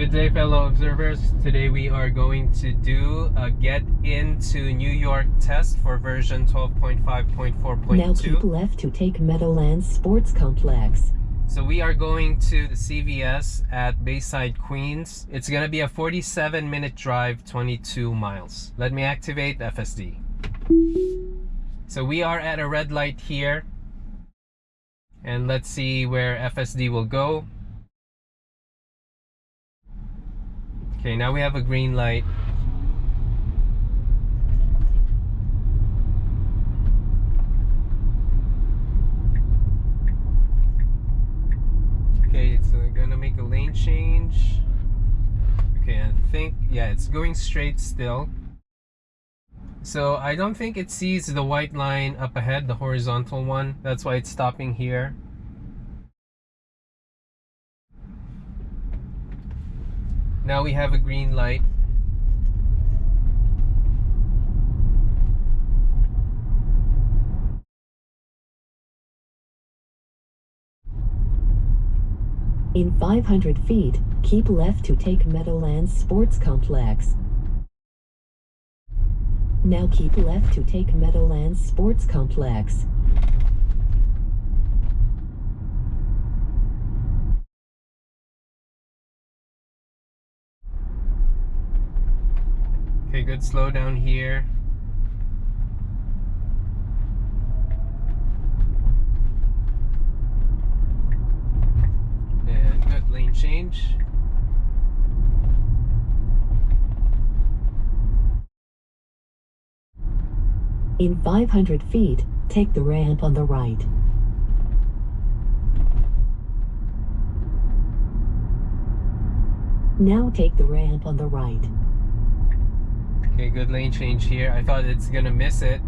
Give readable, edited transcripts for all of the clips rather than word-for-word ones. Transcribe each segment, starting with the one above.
Good day, fellow observers. Today we are going to do a get into New York test for version 12.5.4.2. Now keep left to take Meadowland Sports Complex. So we are going to the CVS at Bayside, Queens. It's going to be a 47-minute drive, 22 miles. Let me activate FSD. So we are at a red light here. And let's see where FSD will go. Okay, now we have a green light. Okay, it's gonna make a lane change. Okay, I think, yeah, it's going straight still. So I don't think it sees the white line up ahead, the horizontal one. That's why it's stopping here. Now we have a green light. In 500 feet, keep left to take Meadowland Sports Complex. Now keep left to take Meadowland Sports Complex. Okay, good slowdown here. And good lane change. In 500 feet, take the ramp on the right. Now take the ramp on the right. Okay, good lane change here. I thought it's gonna miss it.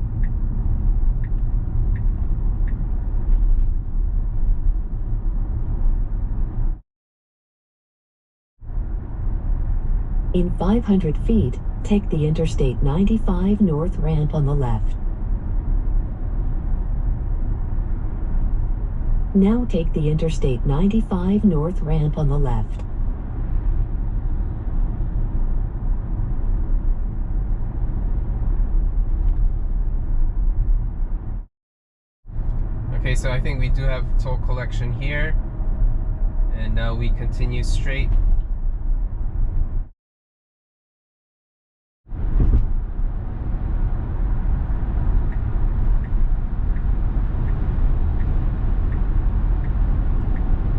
In 500 feet, take the Interstate 95 North ramp on the left. Now take the Interstate 95 North ramp on the left. Okay, so I think we do have toll collection here. And now we continue straight.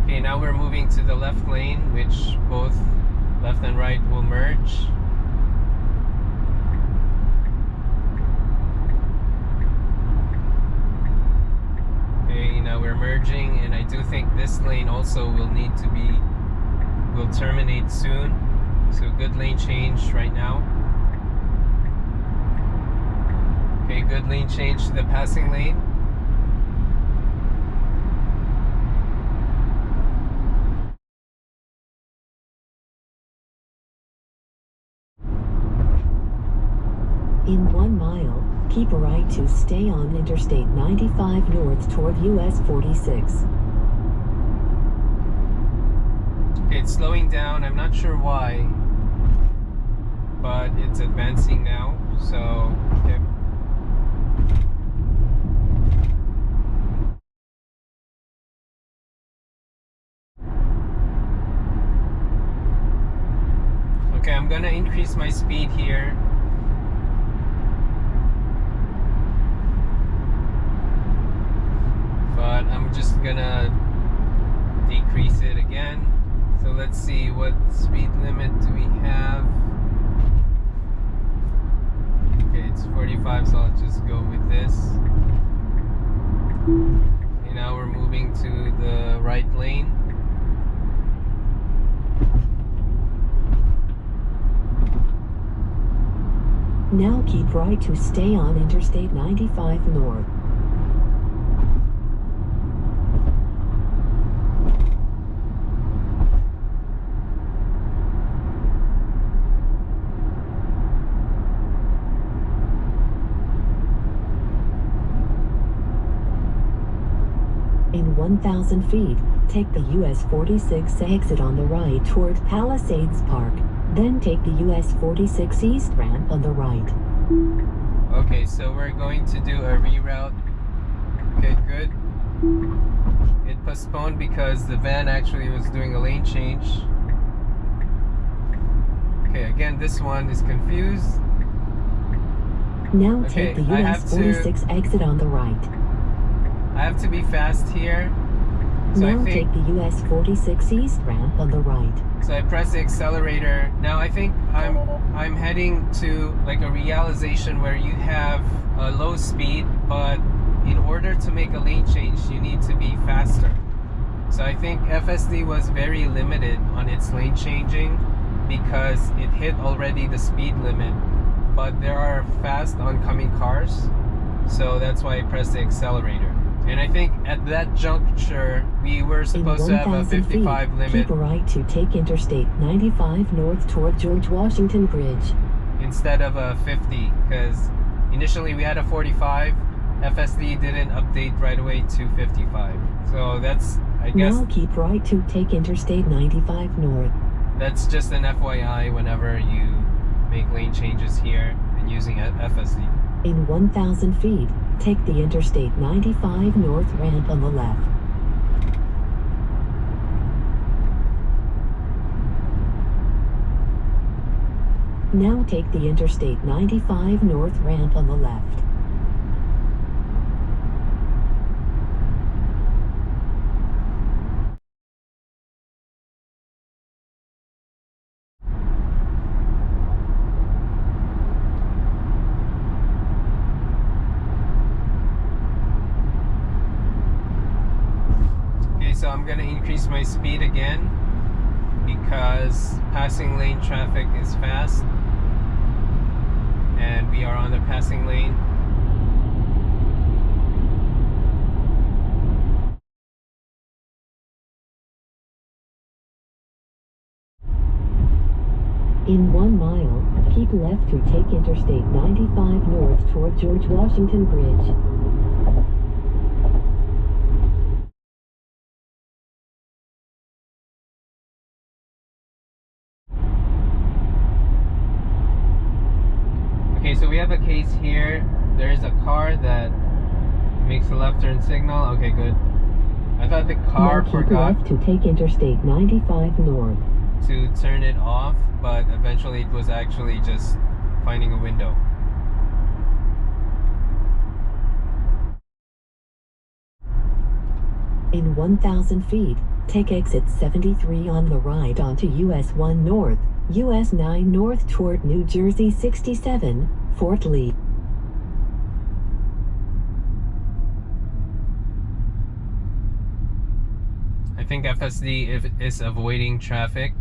Okay, now we're moving to the left lane, which both left and right will merge. Okay, now we're merging, and I do think this lane also will terminate soon. So good lane change right now. Okay, good lane change to the passing lane. In 1 mile, keep right to stay on Interstate 95 North toward US 46. Okay, it's slowing down. I'm not sure why, but it's advancing now. So, okay. Okay, I'm gonna increase my speed here. But I'm just gonna decrease it again. So let's see, what speed limit do we have? Okay, it's 45, so I'll just go with this. Okay, now we're moving to the right lane. Now keep right to stay on Interstate 95 North. In 1 1,000 feet, take the US 46 exit on the right toward Palisades Park. Then take the US 46 East ramp on the right. Okay, so we're going to do a reroute. Okay, good. It postponed because the van actually was doing a lane change. Okay, again, this one is confused. Now Okay, take the US 46 exit on the right. I have to be fast here. So now take the US 46 East ramp on the right. So I press the accelerator. Now I think I'm heading to like a realization where you have a low speed, but in order to make a lane change, you need to be faster. So I think FSD was very limited on its lane changing because it hit already the speed limit, but there are fast oncoming cars. So that's why I pressed the accelerator. And I think at that juncture, we were supposed to have a 55 limit. Keep a right to take Interstate 95 north toward George Washington Bridge. Instead of a 50, because initially we had a 45. FSD didn't update right away to 55. So that's, I guess... Now keep right to take Interstate 95 north. That's just an FYI whenever you make lane changes here and using FSD. In 1,000 feet, take the Interstate 95 north ramp on the left. Now take the Interstate 95 north ramp on the left. So I'm going to increase my speed again because passing lane traffic is fast and we are on the passing lane. In 1 mile, keep left to take Interstate 95 north toward George Washington Bridge. Okay, so we have a case here. There's a car that makes a left turn signal. Okay, good. I thought the car forgot left to take Interstate 95 north to turn it off, but eventually it was actually just finding a window. In 1,000 feet, take exit 73 on the right onto US 1 north, US 9 north toward New Jersey 67, Fort Lee. I think FSD is avoiding traffic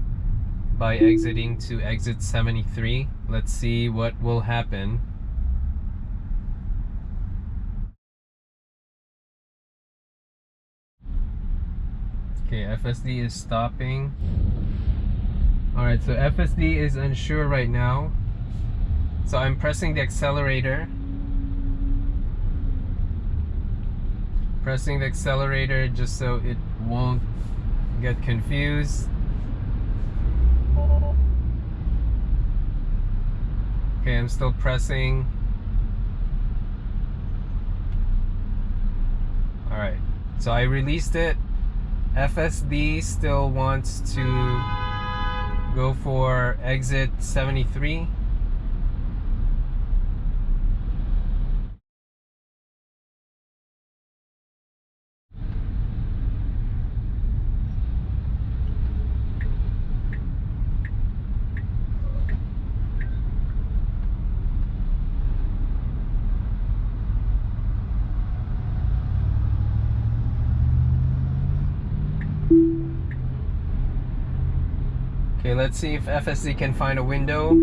by exiting to exit 73. Let's see what will happen. Okay, FSD is stopping. Alright, so FSD is unsure right now. So I'm pressing the accelerator. Pressing the accelerator just so it won't get confused. Okay, I'm still pressing. Alright, so I released it. FSD still wants to go for exit 73. Okay, let's see if FSD can find a window.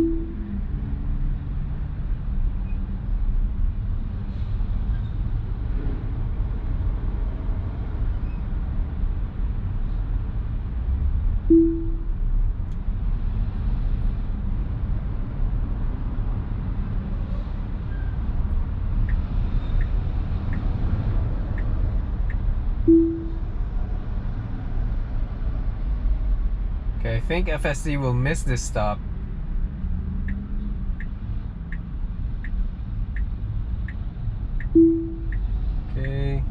think FSD will miss this stop. Okay.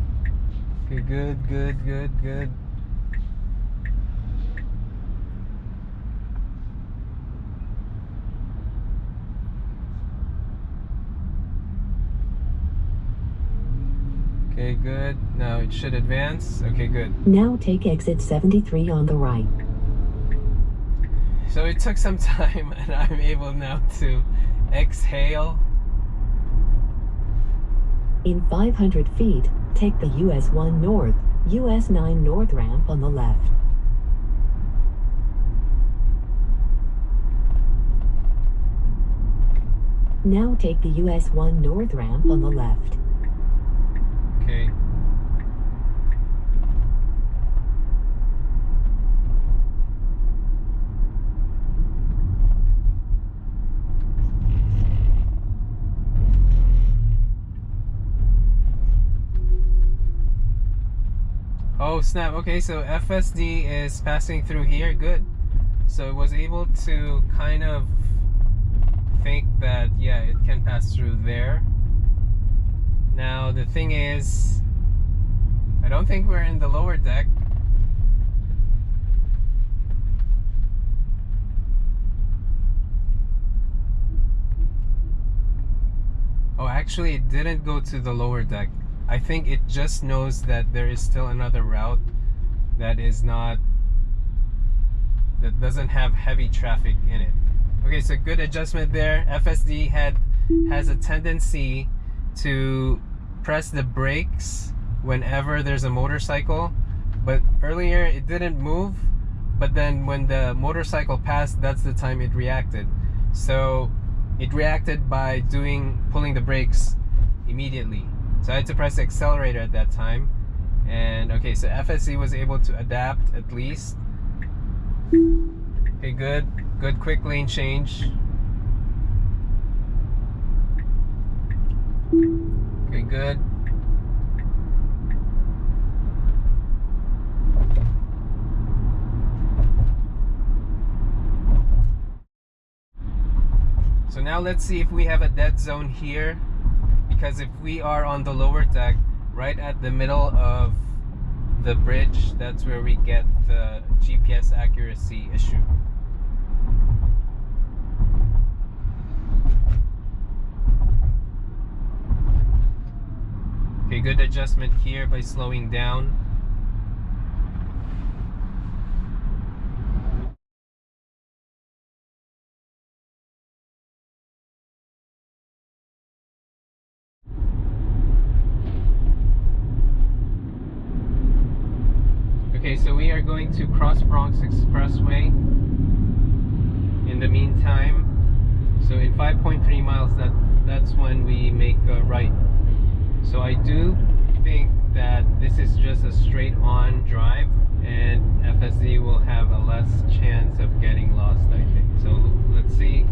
Okay, good, good, good, good. Okay, good. Now it should advance. Okay, good. Now take exit 73 on the right. So it took some time and I'm able now to exhale. In 500 feet, take the US 1 North, US 9 North ramp on the left. Now take the US 1 North ramp on the left. Okay. Oh snap, okay, so FSD is passing through here, good. So it was able to kind of think that, yeah, it can pass through there. Now the thing is, I don't think we're in the lower deck. Oh, actually it didn't go to the lower deck. I think it just knows that there is still another route that doesn't have heavy traffic in it. Okay, so good adjustment there. FSD has a tendency to press the brakes whenever there's a motorcycle, but earlier it didn't move, but then when the motorcycle passed, that's the time it reacted. So it reacted by pulling the brakes immediately. So I had to press the accelerator at that time. And okay, so FSD was able to adapt at least. Okay, good. Good quick lane change. Okay, good. So now let's see if we have a dead zone here. Because if we are on the lower deck, right at the middle of the bridge, that's where we get the GPS accuracy issue. Okay, good adjustment here by slowing down. Okay, so we are going to cross Bronx Expressway in the meantime. So in 5.3 miles, that's when we make a right. So I do think that this is just a straight on drive and FSD will have a less chance of getting lost, I think. So let's see.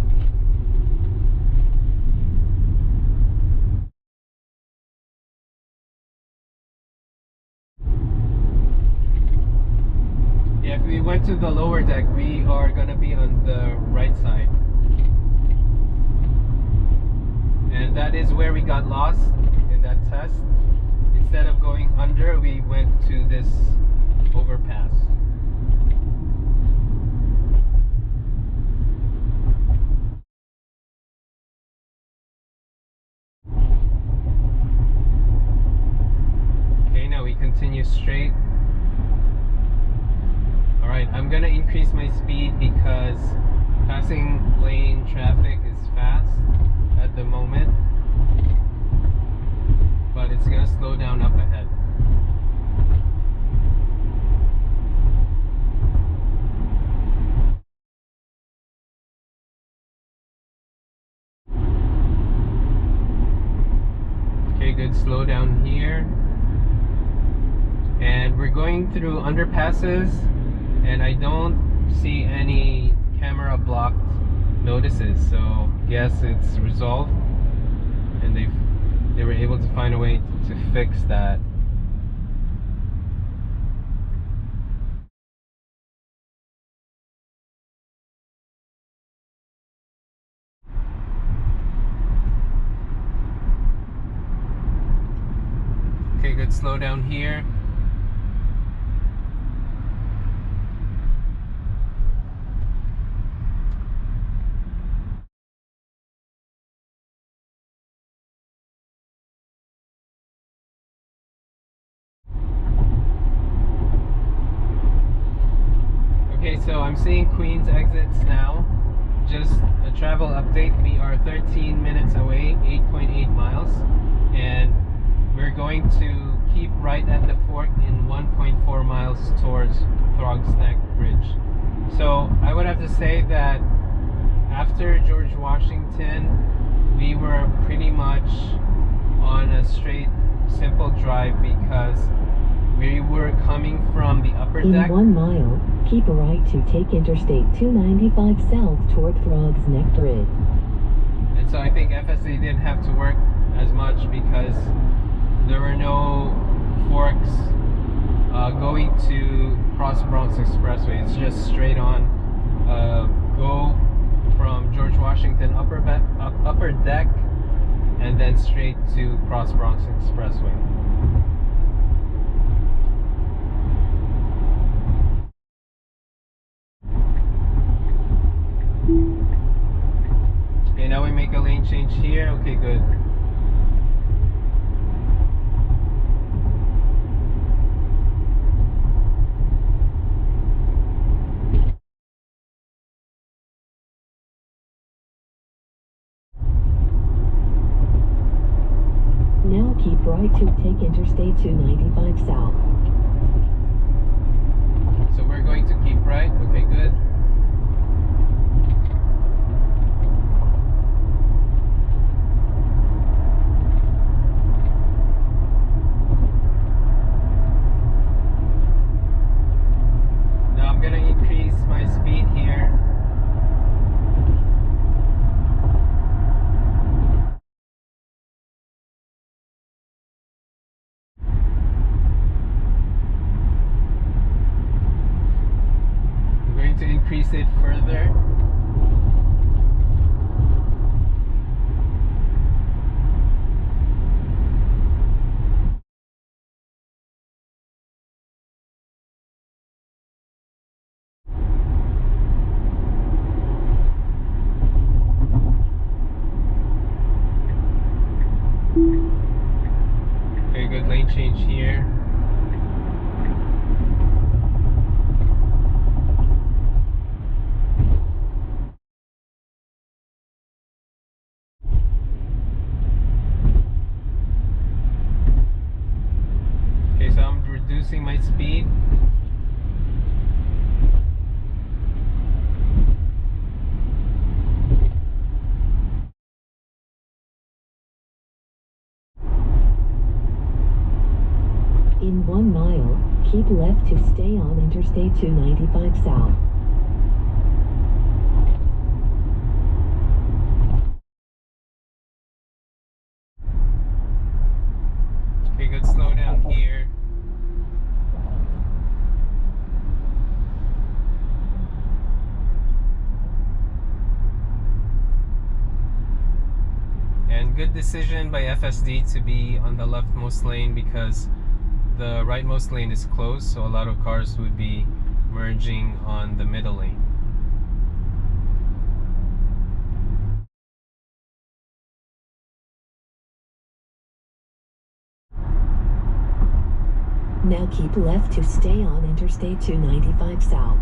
Yeah, if we went to the lower deck, we are gonna be on the right side. And that is where we got lost in that test. Instead of going under, we went to this overpass. Okay, now we continue straight. Alright, I'm gonna increase my speed because passing lane traffic is fast at the moment, but it's gonna slow down up ahead. Okay, good slow down here. And we're going through underpasses and I don't see any camera blocked notices, so yes, it's resolved and they were able to find a way to fix that. Okay, good slowdown here. Okay, so I'm seeing Queens exits now. Just a travel update. We are 13 minutes away, 8.8 miles, and we're going to keep right at the fork in 1.4 miles towards Throg's Neck Bridge. So I would have to say that after George Washington, we were pretty much on a straight, simple drive because we were coming from the upper deck. In 1 mile, keep a right to take Interstate 295 south toward Throg's Neck Bridge. And so I think FSD didn't have to work as much because there were no forks going to Cross Bronx Expressway. It's just straight on. Go from George Washington upper deck and then straight to Cross Bronx Expressway. Okay, now we make a lane change here. Okay, good. Now keep right to take Interstate 295 south. So we're going to keep right. Okay, good. Now I'm going to increase my speed here. To increase it further. Okay, good lane change here. Reducing my speed. In 1 mile, keep left to stay on Interstate 295 south. Okay, good slowdown here. And good decision by FSD to be on the leftmost lane because the rightmost lane is closed, so a lot of cars would be merging on the middle lane. Now keep left to stay on Interstate 295 south.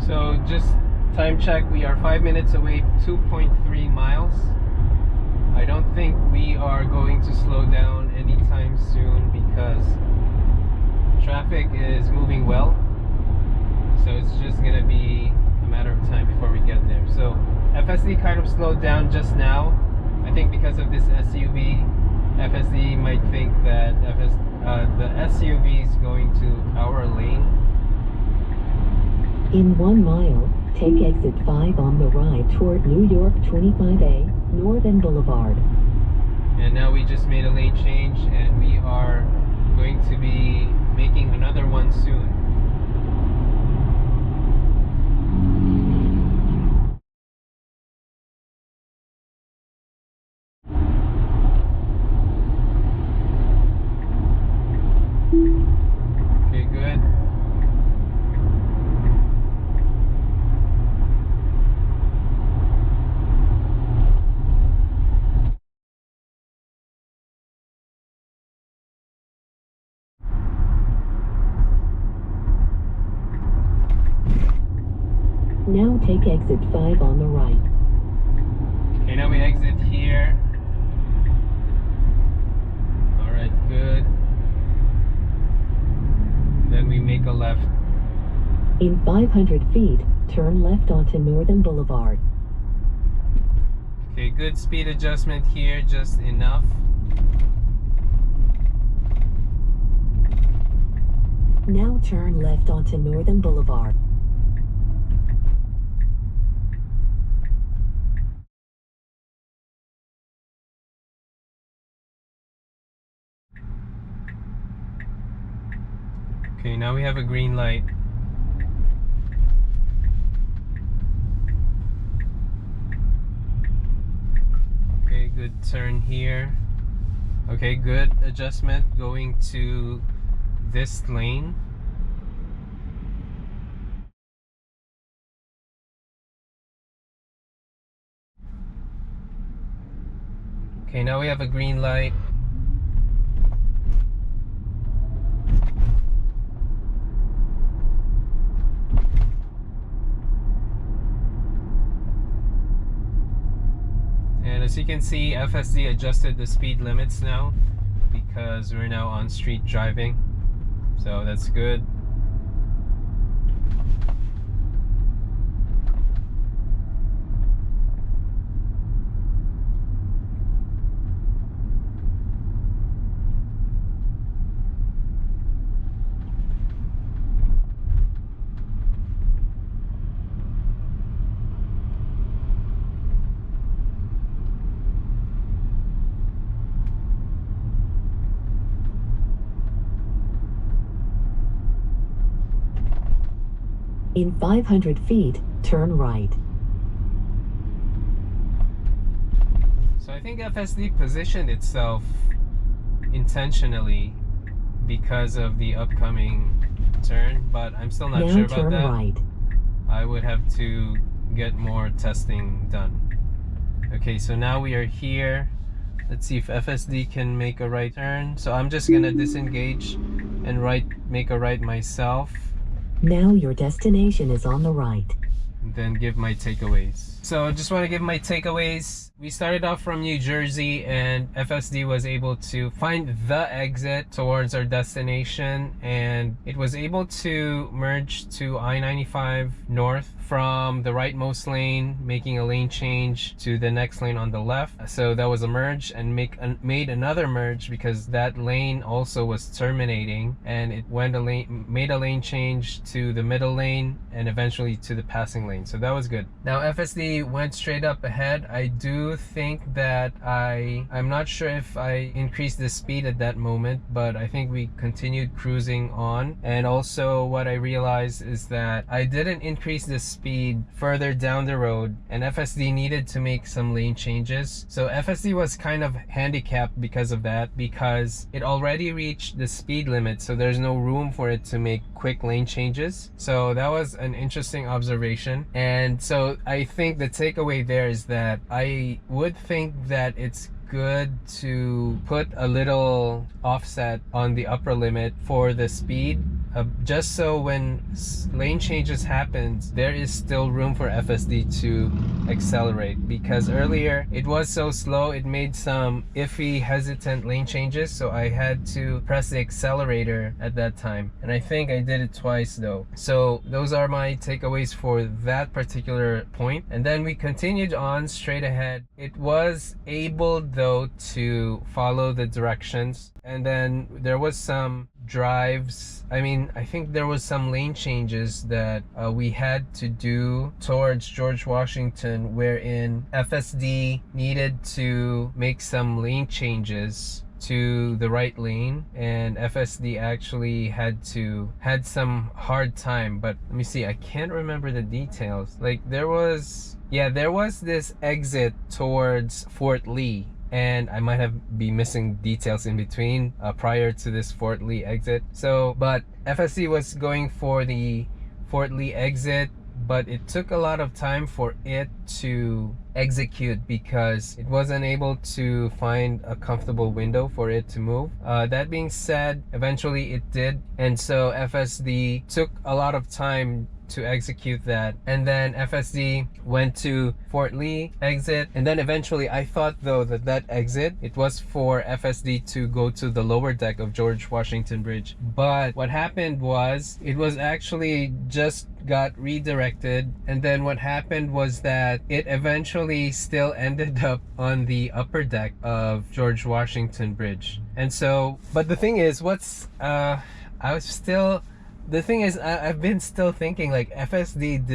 So just time check, we are 5 minutes away, 2.3 miles. I don't think we are going to slow down anytime soon because traffic is moving well. So it's just gonna be a matter of time before we get there. So FSD kind of slowed down just now. I think because of this SUV, FSD might think that the SUV is going to our lane. In 1 mile, take exit 5 on the right toward New York 25A, Northern Boulevard. And now we just made a lane change, and we are going to be making another one soon. Okay, good. Now take exit 5 on the right. Okay, now we exit here. Alright, good. Then we make a left. In 500 feet, turn left onto Northern Boulevard. Okay, good speed adjustment here, just enough. Now turn left onto Northern Boulevard. Okay, now we have a green light. Okay, good turn here. Okay, good adjustment going to this lane. Okay, now we have a green light. And as you can see, FSD adjusted the speed limits now because we're now on street driving. So that's good. In 500 feet, turn right. So I think FSD positioned itself intentionally because of the upcoming turn, but I'm still not sure Now about turn that. right. I would have to get more testing done. Okay, so now we are here. Let's see if FSD can make a right turn. So I'm just gonna disengage and make a right myself. Now your destination is on the right. Then give my takeaways. So I just want to give my takeaways. We started off from New Jersey, and FSD was able to find the exit towards our destination, and it was able to merge to I-95 north from the rightmost lane, making a lane change to the next lane on the left. So that was a merge, and made another merge because that lane also was terminating, and it made a lane change to the middle lane and eventually to the passing lane. So that was good. Now FSD went straight up ahead. I do think that I'm not sure if I increased the speed at that moment, but I think we continued cruising on. And also what I realized is that I didn't increase the speed further down the road, and FSD needed to make some lane changes. So FSD was kind of handicapped because of that, because it already reached the speed limit, so there's no room for it to make quick lane changes. So that was an interesting observation. And so I think the takeaway there is that I would think that it's good to put a little offset on the upper limit for the speed, just so when lane changes happens, there is still room for FSD to accelerate, because earlier it was so slow, it made some iffy, hesitant lane changes, so I had to press the accelerator at that time, and I think I did it twice though. So those are my takeaways for that particular point. And then we continued on straight ahead. It was able though to follow the directions, and then there was some drives, I mean, I think there was some lane changes that we had to do towards George Washington, wherein FSD needed to make some lane changes to the right lane, and FSD actually had some hard time. But let me see, I can't remember the details. Like there was this exit towards Fort Lee, and I might have been missing details in between prior to this Fort Lee exit. So but FSD was going for the Fort Lee exit, but it took a lot of time for it to execute because it wasn't able to find a comfortable window for it to move. That being said, eventually it did, and so FSD took a lot of time to execute that, and then FSD went to Fort Lee exit, and then eventually I thought though that exit, it was for FSD to go to the lower deck of George Washington Bridge. But what happened was it was actually just got redirected, and then what happened was that it eventually still ended up on the upper deck of George Washington Bridge. And so, but the thing is, I've been still thinking, like, did FSD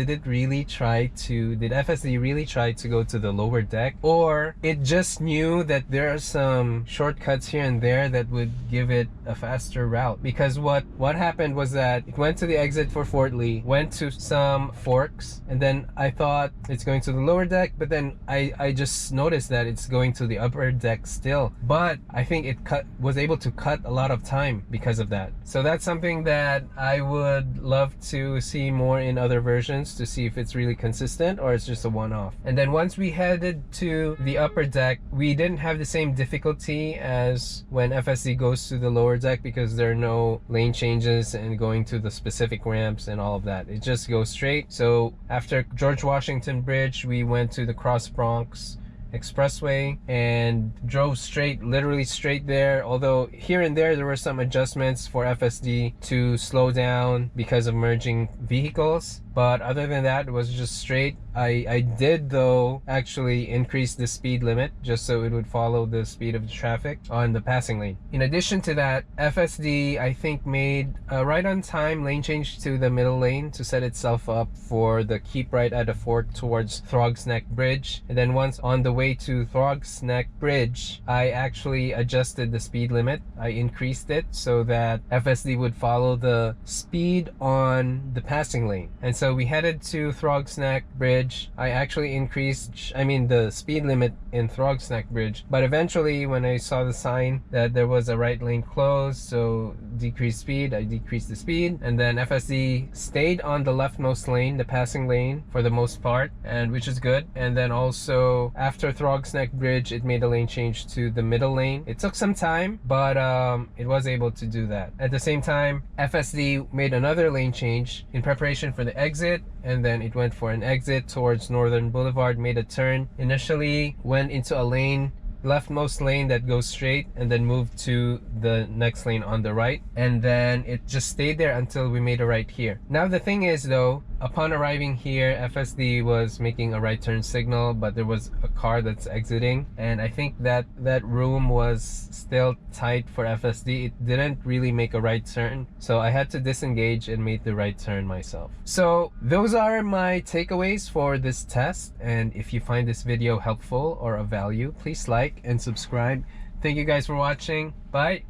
really try to go to the lower deck, or it just knew that there are some shortcuts here and there that would give it a faster route? Because what happened was that it went to the exit for Fort Lee, went to some forks, and then I thought it's going to the lower deck, but then I just noticed that it's going to the upper deck still. But I think it was able to cut a lot of time because of that. So that's something that I would love to see more in other versions, to see if it's really consistent or it's just a one-off. And then once we headed to the upper deck, we didn't have the same difficulty as when FSD goes to the lower deck, because there are no lane changes and going to the specific ramps and all of that. It just goes straight. So after George Washington Bridge, we went to the Cross Bronx Expressway and drove straight, literally straight there. Although here and there were some adjustments for FSD to slow down because of merging vehicles, but other than that, it was just straight. I did though actually increase the speed limit just so it would follow the speed of the traffic on the passing lane. In addition to that, FSD I think made a right on time lane change to the middle lane to set itself up for the keep right at a fork towards Throgs Neck Bridge. And then once on the way to Throgs Neck Bridge, I actually adjusted the speed limit. I increased it so that FSD would follow the speed on the passing lane. And so we headed to Throgs Neck Bridge. I actually increased the speed limit in Throgs Neck Bridge, but eventually when I saw the sign that there was a right lane closed, so decrease speed, I decreased the speed, and then FSD stayed on the leftmost lane, the passing lane, for the most part, and which is good. And then also after Throgs Neck Bridge, it made a lane change to the middle lane. It took some time, but it was able to do that. At the same time, FSD made another lane change in preparation for the exit, and then it went for an exit towards Northern Boulevard, made a turn, initially went into a lane, leftmost lane that goes straight, and then moved to the next lane on the right, and then it just stayed there until we made a right here. Now the thing is though, upon arriving here, FSD was making a right turn signal, but there was a car that's exiting, and I think that room was still tight for FSD. It didn't really make a right turn, so I had to disengage and make the right turn myself. So those are my takeaways for this test, and if you find this video helpful or of value, please like and subscribe. Thank you guys for watching. Bye.